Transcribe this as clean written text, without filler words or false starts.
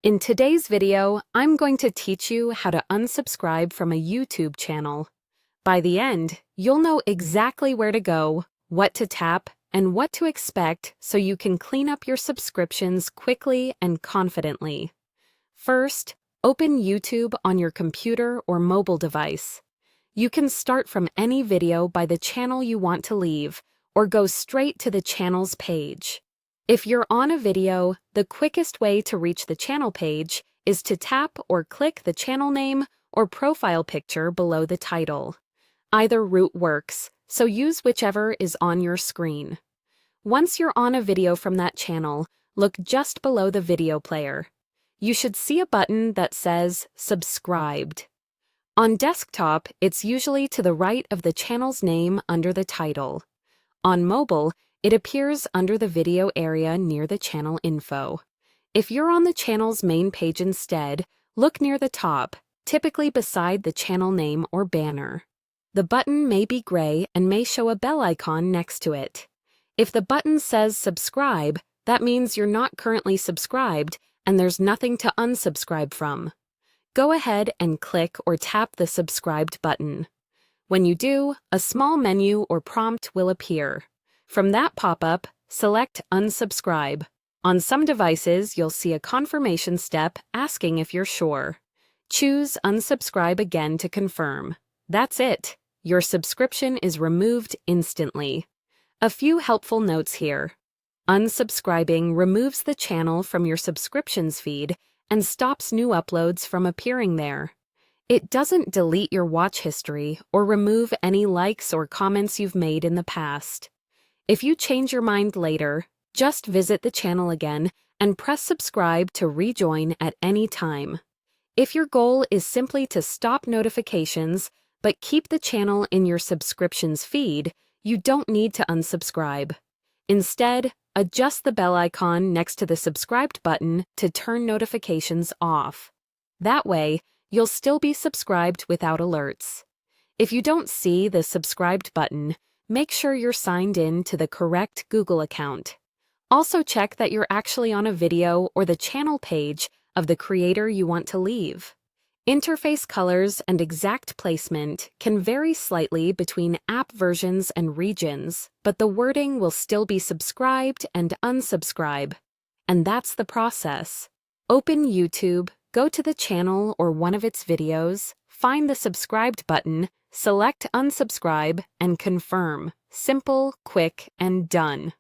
In today's video, I'm going to teach you how to unsubscribe from a YouTube channel. By the end, you'll know exactly where to go, what to tap, and what to expect so you can clean up your subscriptions quickly and confidently. First, open YouTube on your computer or mobile device. You can start from any video by the channel you want to leave, or go straight to the channel's page. If you're on a video, the quickest way to reach the channel page is to tap or click the channel name or profile picture below the title. Either route works, so use whichever is on your screen. Once you're on a video from that channel, look just below the video player. You should see a button that says Subscribed. On desktop, it's usually to the right of the channel's name under the title. On mobile, it appears under the video area near the channel info. If you're on the channel's main page instead, look near the top, typically beside the channel name or banner. The button may be gray and may show a bell icon next to it. If the button says subscribe, that means you're not currently subscribed and there's nothing to unsubscribe from. Go ahead and click or tap the subscribed button. When you do, a small menu or prompt will appear. From that pop-up, select Unsubscribe. On some devices, you'll see a confirmation step asking if you're sure. Choose Unsubscribe again to confirm. That's it. Your subscription is removed instantly. A few helpful notes here. Unsubscribing removes the channel from your subscriptions feed and stops new uploads from appearing there. It doesn't delete your watch history or remove any likes or comments you've made in the past. If you change your mind later, just visit the channel again and press subscribe to rejoin at any time. If your goal is simply to stop notifications but keep the channel in your subscriptions feed, you don't need to unsubscribe. Instead, adjust the bell icon next to the subscribed button to turn notifications off. That way, you'll still be subscribed without alerts. If you don't see the subscribed button, make sure you're signed in to the correct Google account. Also check that you're actually on a video or the channel page of the creator you want to leave. Interface colors and exact placement can vary slightly between app versions and regions, but the wording will still be subscribed and unsubscribe. And that's the process. Open YouTube, go to the channel or one of its videos, find the subscribed button, select unsubscribe, and confirm. Simple, quick, and done.